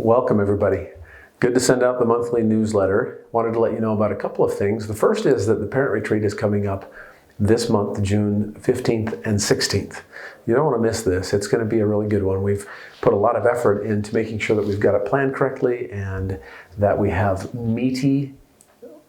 Welcome everybody. Good to send out the monthly newsletter. Wanted to let you know about a couple of things. The first is that the parent retreat is coming up this month, June 15th and 16th. You don't want to miss this. It's going to be a really good one. We've put a lot of effort into making sure that we've got it planned correctly and that we have meaty,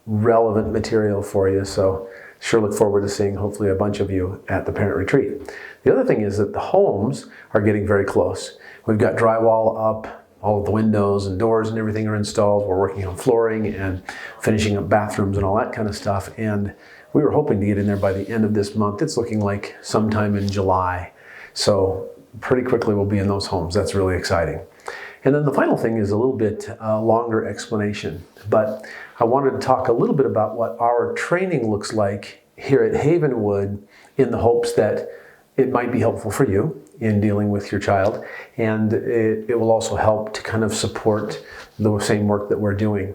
relevant material for you. So sure look forward to seeing hopefully a bunch of you at the parent retreat. The other thing is that the homes are getting very close. We've got drywall up, all of the windows and doors and everything are installed. We're working on flooring and finishing up bathrooms and all that kind of stuff. And we were hoping to get in there by the end of this month. It's looking like sometime in July. So pretty quickly we'll be in those homes. That's really exciting. And then the final thing is a little bit longer explanation. But I wanted to talk a little bit about what our training looks like here at Havenwood in the hopes that it might be helpful for you in dealing with your child, and it will also help to kind of support the same work that we're doing.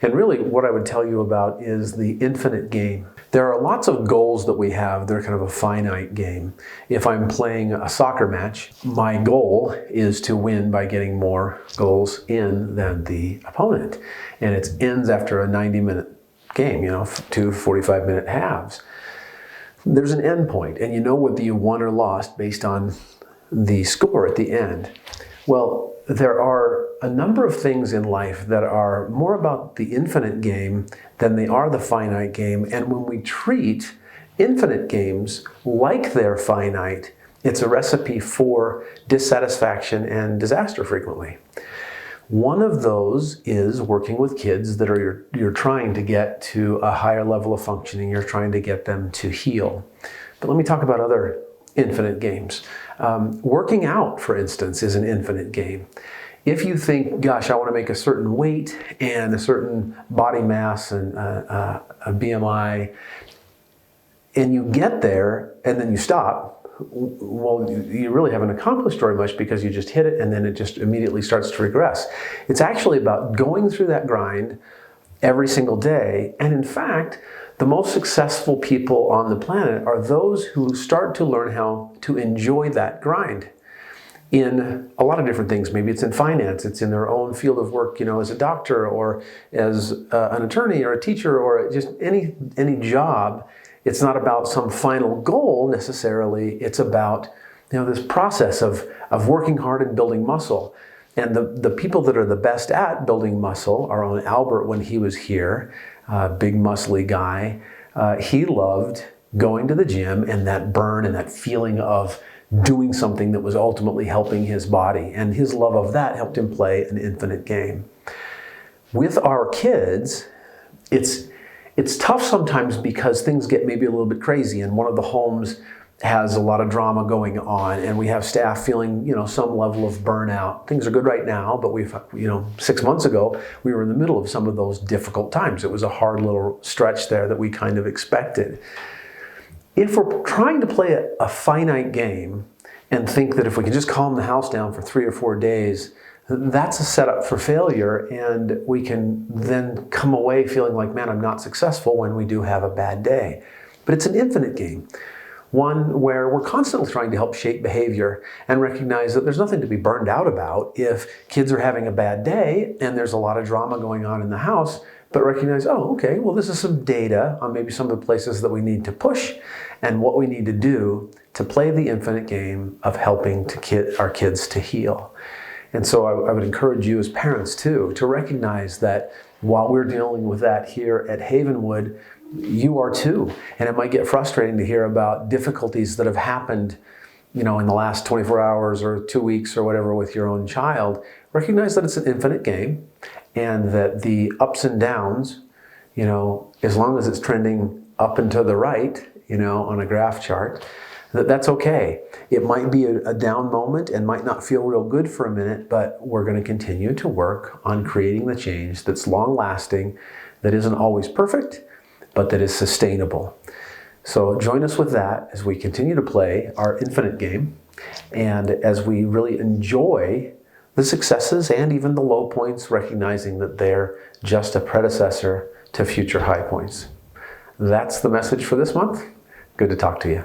And really what I would tell you about is the infinite game. There are lots of goals that we have. They're kind of a finite game. If I'm playing a soccer match, my goal is to win by getting more goals in than the opponent. And it ends after a 90-minute game, 2 45-minute halves. There's an end point, and you know whether you won or lost based on the score at the end. Well, there are a number of things in life that are more about the infinite game than they are the finite game. And when we treat infinite games like they're finite, it's a recipe for dissatisfaction and disaster frequently. One of those is working with kids that you're trying to get to a higher level of functioning. You're trying to get them to heal. But let me talk about other infinite games. Working out, for instance, is an infinite game. If you think, gosh, I want to make a certain weight and a certain body mass and a BMI, and you get there and then you stop, well, you really haven't accomplished very much because you just hit it and then it just immediately starts to regress. It's actually about going through that grind every single day. And in fact, the most successful people on the planet are those who start to learn how to enjoy that grind in a lot of different things. Maybe it's in finance, it's in their own field of work, as a doctor or as an attorney or a teacher or just any job. It's not about some final goal necessarily. It's about this process of working hard and building muscle. And the people that are the best at building muscle, our own Albert when he was here, big muscly guy, he loved going to the gym and that burn and that feeling of doing something that was ultimately helping his body. And his love of that helped him play an infinite game. With our kids, it's tough sometimes because things get maybe a little bit crazy and one of the homes has a lot of drama going on and we have staff feeling, some level of burnout. Things are good right now, but 6 months ago, we were in the middle of some of those difficult times. It was a hard little stretch there that we kind of expected. If we're trying to play a finite game and think that if we can just calm the house down for 3 or 4 days, that's a setup for failure, and we can then come away feeling like, man, I'm not successful when we do have a bad day. But it's an infinite game, one where we're constantly trying to help shape behavior and recognize that there's nothing to be burned out about if kids are having a bad day and there's a lot of drama going on in the house, but recognize, oh, okay, well, this is some data on maybe some of the places that we need to push and what we need to do to play the infinite game of helping our kids to heal. And so I would encourage you as parents too, to recognize that while we're dealing with that here at Havenwood, you are too. And it might get frustrating to hear about difficulties that have happened, in the last 24 hours or 2 weeks or whatever with your own child. Recognize that it's an infinite game and that the ups and downs, as long as it's trending up and to the right, on a graph chart, that's okay. It might be a down moment and might not feel real good for a minute, but we're going to continue to work on creating the change that's long-lasting, that isn't always perfect, but that is sustainable. So join us with that as we continue to play our infinite game and as we really enjoy the successes and even the low points, recognizing that they're just a predecessor to future high points. That's the message for this month. Good to talk to you.